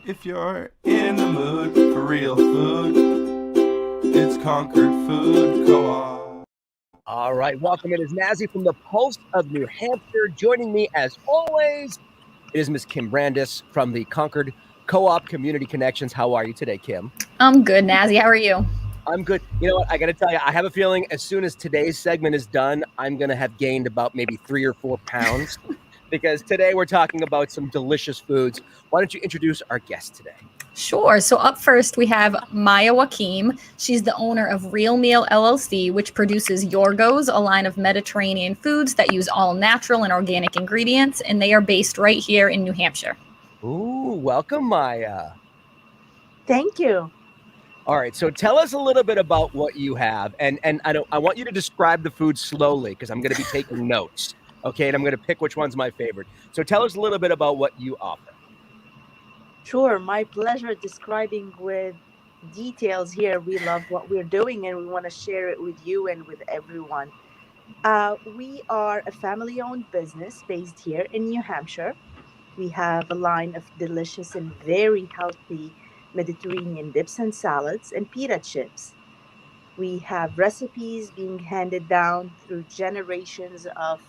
If you're in the mood for real food, it's Concord Food Co-op. All right, welcome. It is Nazzy from the Pulse of New Hampshire. Joining me, as always, it is Miss Kim Brandis from the Concord Co-op Community Connections. How are you today, Kim? I'm good, Nazzy. How are you? I'm good. You know what? I got to tell you, I have a feeling as soon as today's segment is done, I'm going to have gained about maybe 3 or 4 pounds because today we're talking about some delicious foods. Why don't you introduce our guest today? Sure. So up first, we have Maya Wakim. She's the owner of Real Meal LLC, which produces Yorgos, a line of Mediterranean foods that use all natural and organic ingredients, and they are based right here in New Hampshire. Ooh, welcome, Maya. Thank you. All right, so tell us a little bit about what you have, and I want you to describe the food slowly because I'm going to be taking notes, okay? And I'm going to pick which one's my favorite. So tell us a little bit about what you offer. Sure, my pleasure describing with details here. We love what we're doing and we want to share it with you and with everyone. We are a family owned business based here in New Hampshire. We have a line of delicious and very healthy Mediterranean dips and salads and pita chips. We have recipes being handed down through generations of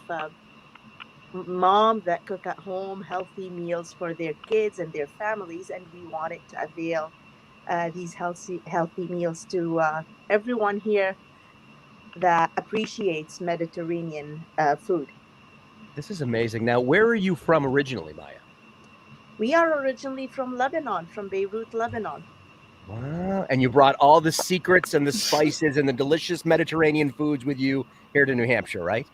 mom that cook at home healthy meals for their kids and their families, and we wanted to avail these healthy meals to everyone here that appreciates Mediterranean food. This is amazing. Now, where are you from originally, Maya? We are originally from Lebanon, from Beirut, Lebanon. Wow. And you brought all the secrets and the spices and the delicious Mediterranean foods with you here to New Hampshire, right?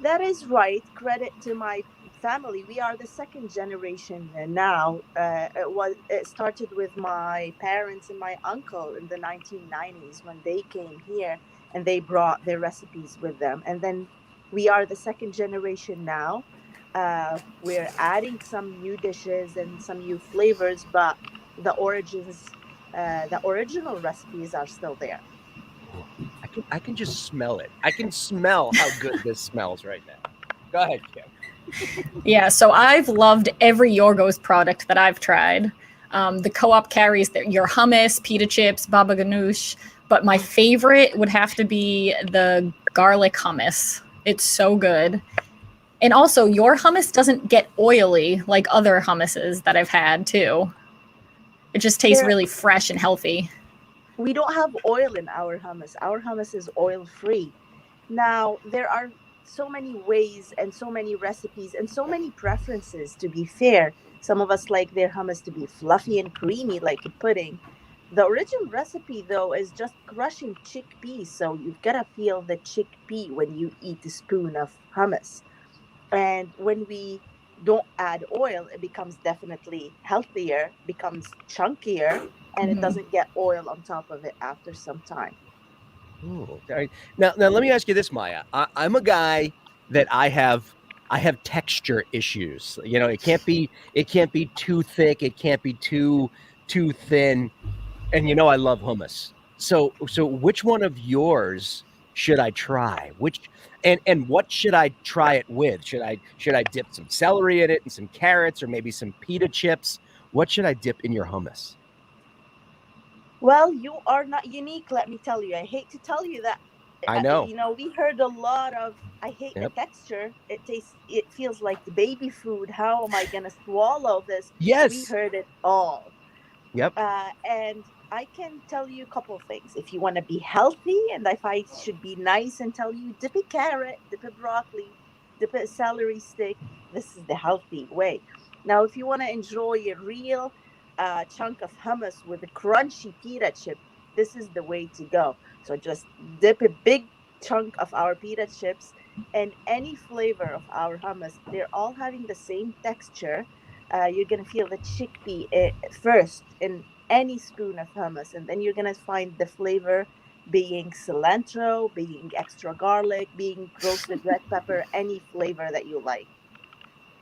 That is right. Credit to my family. We are the second generation now. It started with my parents and my uncle in the 1990s when they came here and they brought their recipes with them. And then we are the second generation now. We're adding some new dishes and some new flavors, but the original recipes are still there. I can just smell it. I can smell how good this smells right now. Go ahead, Kim. Yeah, so I've loved every Yorgos product that I've tried. The co-op carries your hummus, pita chips, baba ganoush, but my favorite would have to be the garlic hummus. It's so good. And also, your hummus doesn't get oily like other hummuses that I've had, too. It just tastes really fresh and healthy. We don't have oil in our hummus. Our hummus is oil free. Now, there are so many ways and so many recipes and so many preferences, to be fair. Some of us like their hummus to be fluffy and creamy like a pudding. The original recipe, though, is just crushing chickpeas. So you've got to feel the chickpea when you eat a spoon of hummus. And when we don't add oil, it becomes definitely healthier, becomes chunkier, and it doesn't get oil on top of it after some time. Ooh, all right. Now let me ask you this, Maya. I'm a guy that I have texture issues. You know, it can't be too thick, it can't be too thin. And you know I love hummus. So which one of yours should I try? And what should I try it with? Should I dip some celery in it and some carrots or maybe some pita chips? What should I dip in your hummus? Well, you are not unique, let me tell you. I hate to tell you that. I know. We heard a lot of, I hate the texture. It feels like the baby food. How am I going to swallow this? Yes. We heard it all. Yep. And I can tell you a couple of things. If you want to be healthy, and if I should be nice and tell you, dip a carrot, dip a broccoli, dip a celery stick, this is the healthy way. Now, if you want to enjoy a real chunk of hummus with a crunchy pita chip, this is the way to go. So just dip a big chunk of our pita chips and any flavor of our hummus. They're all having the same texture. You're going to feel the chickpea first in any spoon of hummus, and then you're going to find the flavor being cilantro, being extra garlic, being roasted red pepper, any flavor that you like.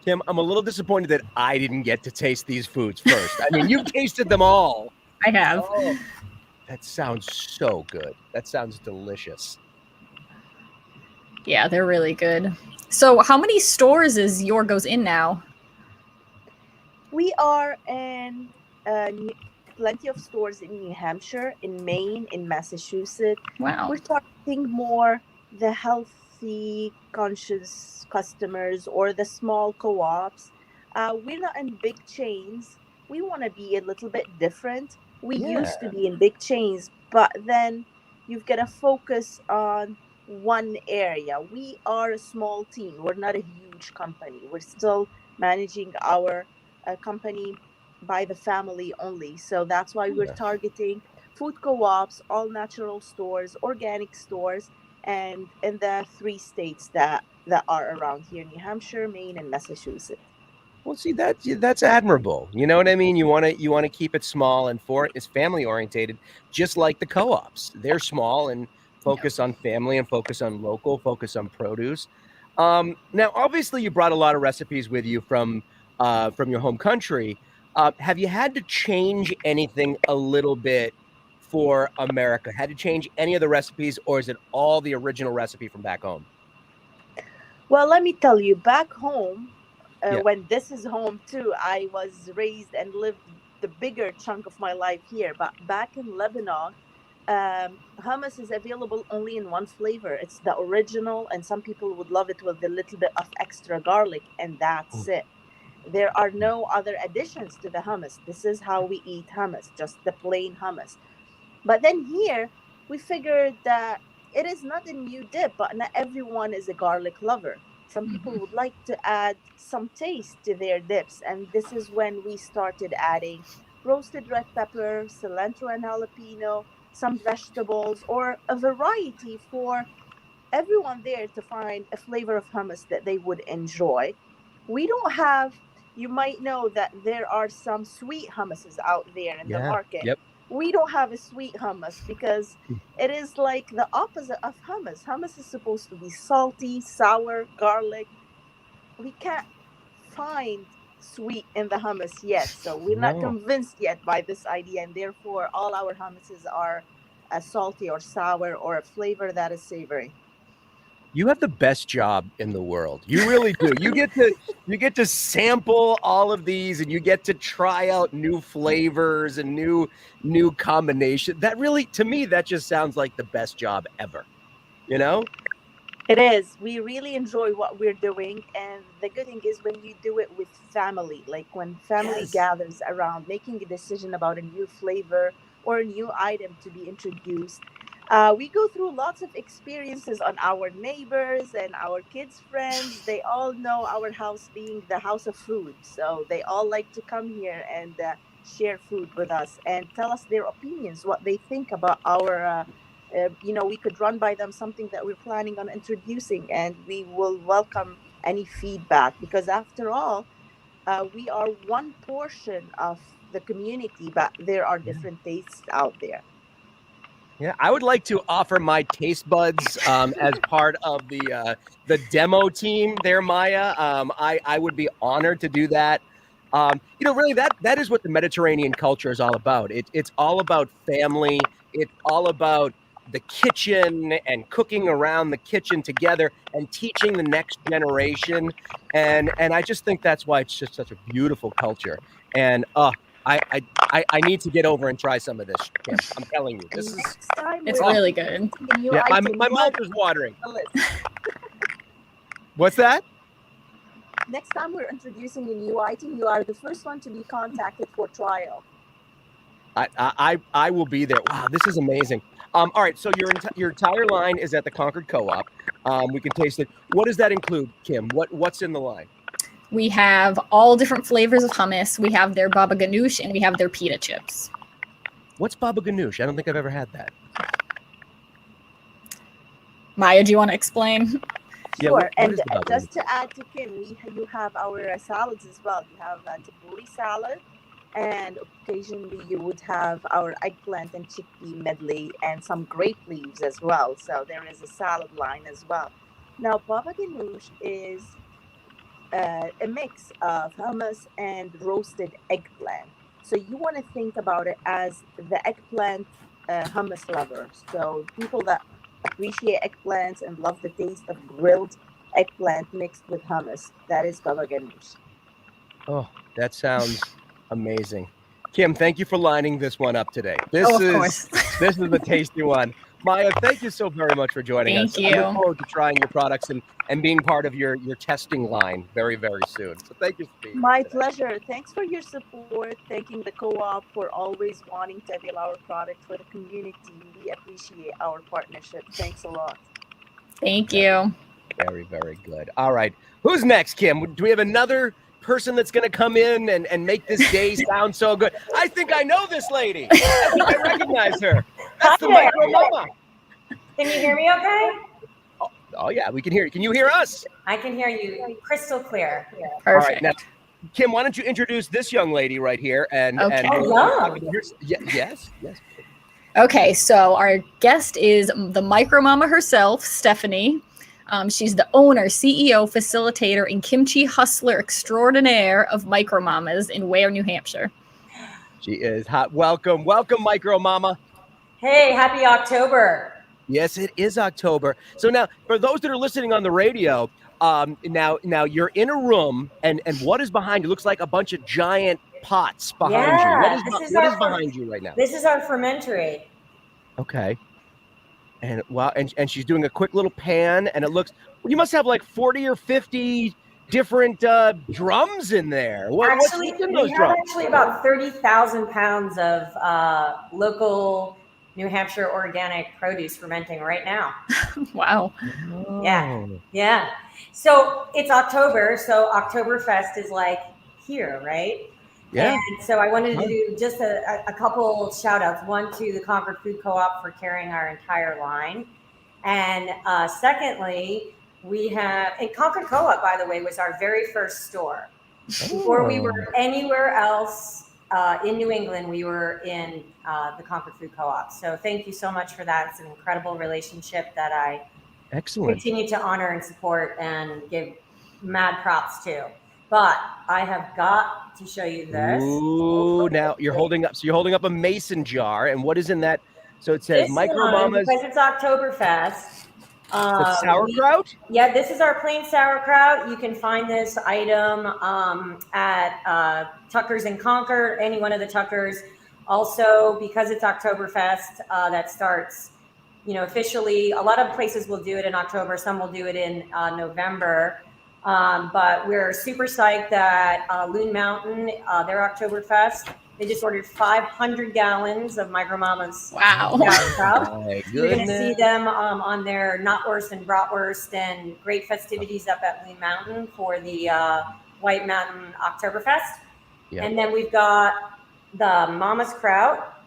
Kim, I'm a little disappointed that I didn't get to taste these foods first. I mean, you've tasted them all. I have. Oh, that sounds so good. That sounds delicious. Yeah, they're really good. So how many stores is Yorgos in now? We are in plenty of stores in New Hampshire, in Maine, in Massachusetts. Wow. We're targeting more the healthy, conscious customers or the small co-ops. We're not in big chains. We want to be a little bit different. We used to be in big chains, but then you've got to focus on one area. We are a small team. We're not a huge company. We're still managing our company by the family only. So that's why we're targeting food co-ops, all natural stores, organic stores, and in the 3 states that are around here: New Hampshire, Maine, and Massachusetts. Well, see, that's admirable. You know what I mean? You want to keep it small, and for it's family orientated, just like the co-ops. They're small and focus on family and focus on local, focus on produce. Now, obviously, you brought a lot of recipes with you from your home country. Have you had to change anything a little bit for America? Had to change any of the recipes, or is it all the original recipe from back home? Well, let me tell you, back home, Yeah. when this is home too, I was raised and lived the bigger chunk of my life here. But back in Lebanon, hummus is available only in one flavor. It's the original, and some people would love it with a little bit of extra garlic, and that's it. There are no other additions to the hummus. This is how we eat hummus, just the plain hummus. But then here, we figured that it is not a new dip, but not everyone is a garlic lover. Some people would like to add some taste to their dips, and this is when we started adding roasted red pepper, cilantro and jalapeno, some vegetables, or a variety for everyone there to find a flavor of hummus that they would enjoy. We don't have, you might know that there are some sweet hummuses out there in the Yeah. market. Yep. We don't have a sweet hummus because it is like the opposite of hummus. Hummus is supposed to be salty, sour, garlic. We can't find sweet in the hummus yet. So we're not No. convinced yet by this idea. And therefore, all our hummuses are salty or sour or a flavor that is savory. You have the best job in the world. You really do. You get to sample all of these, and you get to try out new flavors and new combination. That really, to me, that just sounds like the best job ever. You know? It is. We really enjoy what we're doing. And the good thing is when you do it with family, like when family Yes. gathers around making a decision about a new flavor or a new item to be introduced, we go through lots of experiences on our neighbors and our kids' friends. They all know our house being the house of food. So they all like to come here and share food with us and tell us their opinions, what they think about our we could run by them something that we're planning on introducing, and we will welcome any feedback because after all, we are one portion of the community, but there are different tastes out there. Yeah, I would like to offer my taste buds as part of the demo team there, Maya. I would be honored to do that. Really that is what the Mediterranean culture is all about. It's all about family. It's all about the kitchen and cooking around the kitchen together and teaching the next generation. And I just think that's why it's just such a beautiful culture. And I need to get over and try some of this, Kim. I'm telling you, this is Next time It's we're really good. introducing a new yeah. My item, you mouth are is watering. on the list. What's that? Next time we're introducing a new item, you are the first one to be contacted for trial. I will be there. Wow, this is amazing. All right, so your entire line is at the Concord Co-op. We can taste it. What does that include, Kim? What's in the line? We have all different flavors of hummus. We have their baba ganoush and we have their pita chips. What's baba ganoush? I don't think I've ever had that. Maya, do you want to explain? Yeah, Sure, what and is the baba just ganoush? to add to Kim, you have our salads as well. You have a tabbouleh salad, and occasionally you would have our eggplant and chickpea medley and some grape leaves as well. So there is a salad line as well. Now, baba ganoush is a mix of hummus and roasted eggplant. So you want to think about it as the eggplant hummus lovers. So people that appreciate eggplants and love the taste of grilled eggplant mixed with hummus. That is baba ganoush. Oh, that sounds amazing. Kim, thank you for lining this one up today. This Of is course. this is the tasty one. Maya, thank you so very much for joining us. Thank I look you. forward to trying your products and being part of your testing line very, very soon. So thank you for being My here today. pleasure. Thanks for your support. Thanking the co-op for always wanting to avail our product for the community. We appreciate our partnership. Thanks a lot. Thank you. Very, very good. All right. Who's next, Kim? Do we have another person that's going to come in and make this day sound so good? I think I know this lady. I think I recognize her. That's the Hi there. Micro Mama. Can you hear me okay? Oh, yeah, we can hear you. Can you hear us? I can hear you crystal clear. Perfect. All right, now, Kim, why don't you introduce this young lady right here? Okay. Yes. Okay, so our guest is the Micro Mama herself, Stephanie. She's the owner, CEO, facilitator, and kimchi hustler extraordinaire of Micro Mamas in Ware, New Hampshire. She is hot. Welcome, Micro Mama. Hey, happy October. Yes, it is October. So now, for those that are listening on the radio, now you're in a room, and what is behind you? Looks like a bunch of giant pots behind you. What is behind you right now? This is our fermentery. Okay. And and she's doing a quick little pan, and it looks. You must have like 40 or 50 different drums in there. What's in those we have drums? actually about 30,000 pounds of local New Hampshire organic produce fermenting right now. Wow. Yeah. So it's October, so Oktoberfest is like here, right? Yeah. And so I wanted to do just a couple shout outs. One to the Concord Food Co-op for carrying our entire line. And secondly, we have, and Concord Co-op, by the way, was our very first store. Before we were anywhere else in New England, we were in the Concord Food Co-op. So thank you so much for that. It's an incredible relationship that I continue to honor and support and give mad props to. But I have got to show you this. Ooh, now you're holding up a mason jar, and what is in that? So it says Micro Mamas. Because it's Oktoberfest. It's sauerkraut? Yeah, this is our plain sauerkraut. You can find this item at Tucker's in Concord, any one of the Tuckers. Also, because it's Oktoberfest, that starts, officially. A lot of places will do it in October. Some will do it in November. But we're super psyched that Loon Mountain, their Oktoberfest, they just ordered 500 gallons of Micro Mama's. Wow. You're going to see them on their Knotwurst and Bratwurst and great festivities up at Loon Mountain for the White Mountain Oktoberfest. Yep. And then we've got the Mama's Kraut.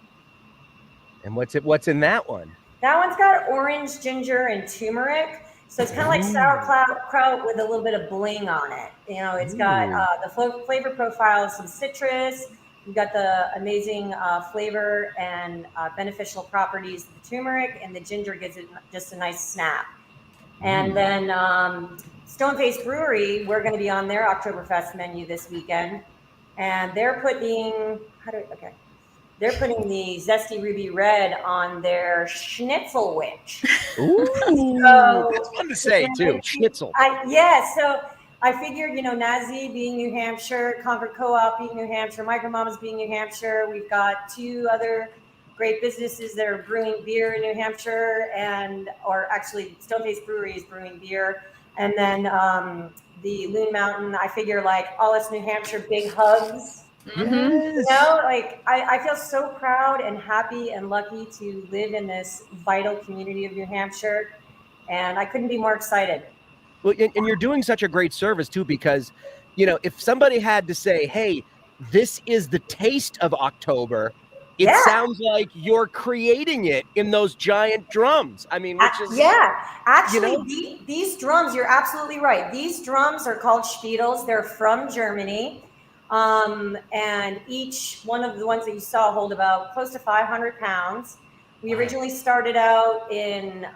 And what's in that one? That one's got orange, ginger, and turmeric. So it's kind of like sauerkraut with a little bit of bling on it. It's got the flavor profile of some citrus. You've got the amazing flavor and beneficial properties of the turmeric, and the ginger gives it just a nice snap. And then Stone-Faced Brewery, we're going to be on their Oktoberfest menu this weekend. And they're putting, they're putting the Zesty Ruby Red on their Schnitzelwich. Ooh, so, that's fun to say too, Schnitzel. So I figured, Nazzy being New Hampshire, Concord Co-op being New Hampshire, Micro Mamas being New Hampshire. We've got two other great businesses that are brewing beer in New Hampshire, or actually Stone-Faced Brewery is brewing beer. And then the Loon Mountain, I figure all us New Hampshire big hugs. Yes. I feel so proud and happy and lucky to live in this vital community of New Hampshire. And I couldn't be more excited. Well, and you're doing such a great service too, because, if somebody had to say, hey, this is the taste of October, it sounds like you're creating it in those giant drums. I mean, which is... Actually, these drums, you're absolutely right. These drums are called Spiedels. They're from Germany. And each one of the ones that you saw hold about close to 500 pounds. We originally started out in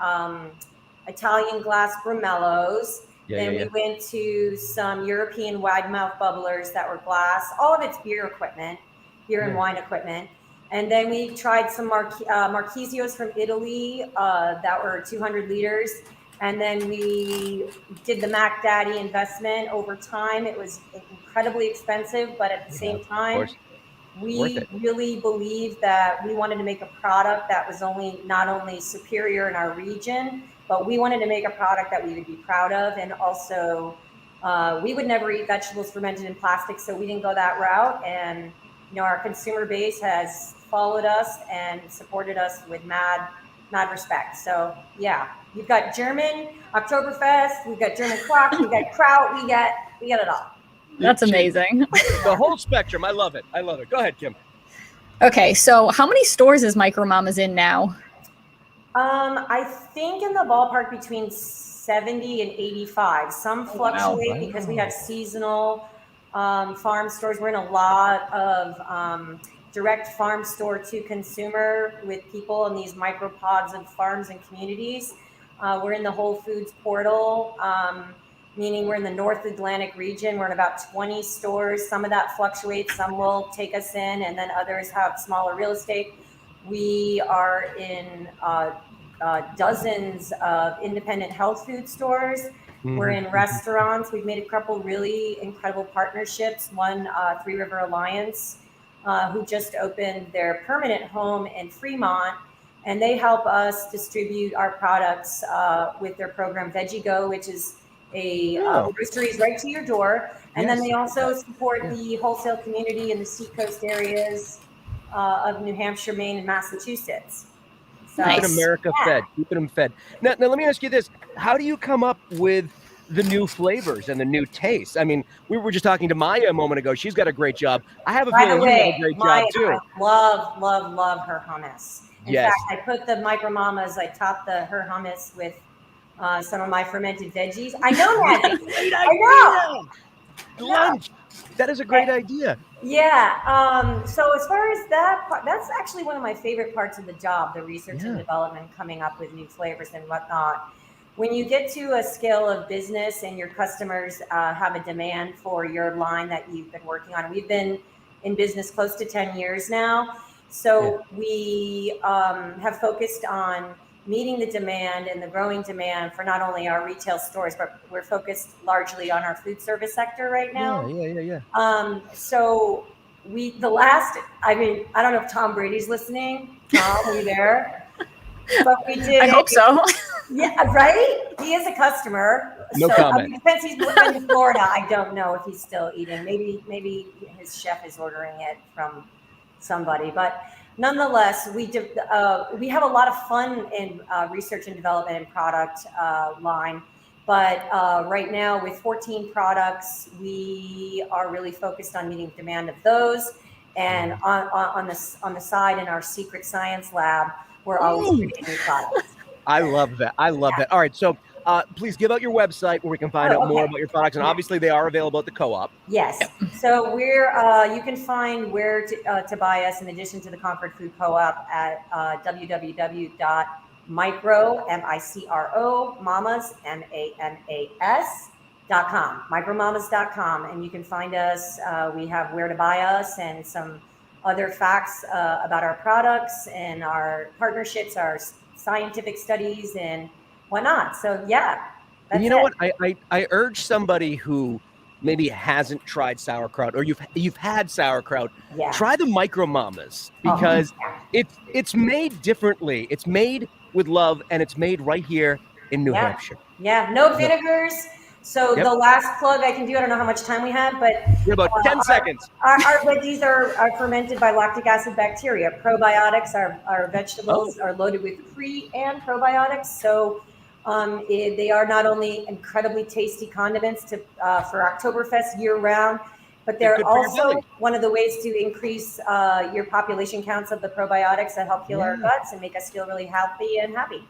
Italian glass Bromellos. Then we went to some European wide mouth bubblers that were glass. All of it's beer and wine equipment. And then we tried some Marchesios from Italy that were 200 liters. And then we did the Mac Daddy investment over time. It was incredibly expensive, but at the same time, We really believe that we wanted to make a product that was not only superior in our region, but we wanted to make a product that we would be proud of. And also, we would never eat vegetables fermented in plastic, so we didn't go that route. And our consumer base has followed us and supported us with mad respect. So yeah, you've got German Oktoberfest, we've got German Crock, we got Kraut, we got it all. That's amazing. The whole spectrum. I love it. Go ahead, Kim. Okay, so how many stores is Micro Mamas in now? I think in the ballpark between 70 and 85. Some fluctuate because we have seasonal farm stores. We're in a lot of direct farm store to consumer with people in these micropods of farms and communities. We're in the Whole Foods portal, meaning we're in the North Atlantic region. We're in about 20 stores. Some of that fluctuates. Some will take us in, and then others have smaller real estate. We are in dozens of independent health food stores. We're in restaurants. We've made a couple really incredible partnerships. One, Three River Alliance, who just opened their permanent home in Fremont, and they help us distribute our products with their program Veggie Go, which is a groceries right to your door. And then they also support the wholesale community in the seacoast areas of New Hampshire, Maine, and Massachusetts. So, Keeping America fed, keeping them fed. Now, let me ask you this. How do you come up with the new flavors and the new tastes? I mean, we were just talking to Maya a moment ago. She's got a great job. I have a feeling you have a great job too. I love her hummus. In Yes. fact, I put the Micro Mamas, I topped her hummus with some of my fermented veggies. I know, Nazzy. I know. Lunch. That is a great idea. Yeah. So as far as that part, that's actually one of my favorite parts of the job, the research and development, coming up with new flavors and whatnot. When you get to a scale of business and your customers have a demand for your line that you've been working on, we've been in business close to 10 years now. So we have focused on meeting the demand and the growing demand for not only our retail stores, but we're focused largely on our food service sector right now. So I don't know if Tom Brady's listening. Tom, are you there? But we did. I hope so. Yeah, right? He is a customer. No comment. Since he's moving to Florida, I don't know if he's still eating. Maybe his chef is ordering it from somebody. But nonetheless, we have a lot of fun in research and development and product line. But right now, with 14 products, we are really focused on meeting the demand of those. And on the side, in our secret science lab, we're always creating new products. I love that. All right, so please give out your website where we can find out more about your products, and obviously they are available at the co-op. Yes. So you can find where to buy us in addition to the Concord Food Co-op at mamas, micromamas.com, and you can find us. We have where to buy us and some other facts about our products and our partnerships, our scientific studies and whatnot. So yeah. And you know what? I urge somebody who maybe hasn't tried sauerkraut, or you've had sauerkraut, try the Micro Mamas, because it's made differently. It's made with love, and it's made right here in New Hampshire. Yeah, no vinegars. So the last plug I can do, I don't know how much time we have, but we have about 10 seconds. Our veggies are fermented by lactic acid bacteria. Probiotics, our vegetables are loaded with pre and probiotics. So they are not only incredibly tasty condiments for Oktoberfest year round, but they're also one of the ways to increase your population counts of the probiotics that help heal our guts and make us feel really healthy and happy.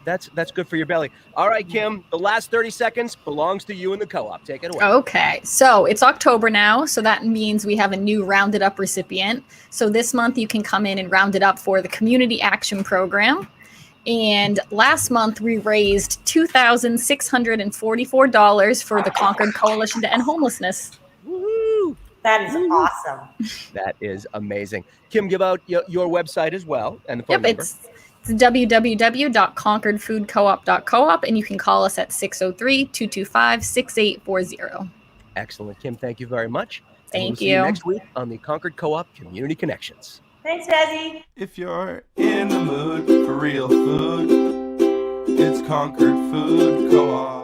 That's good for your belly. All right, Kim, the last 30 seconds belongs to you and the co-op. Take it away. Okay, so it's October now, so that means we have a new Rounded Up recipient. So this month you can come in and round it up for the Community Action Program. And last month we raised $2,644 for the Concord Coalition to End Homelessness. Woohoo! That is awesome. That is amazing. Kim, give out your website as well and the phone number. It's www.concordfoodcoop.coop, and you can call us at 603-225-6840. Excellent. Kim, thank you very much. And we'll Thank see you you. next week on the Concord Co-op Community Connections. Thanks, Nazzy. If you're in the mood for real food, it's Concord Food Co-op.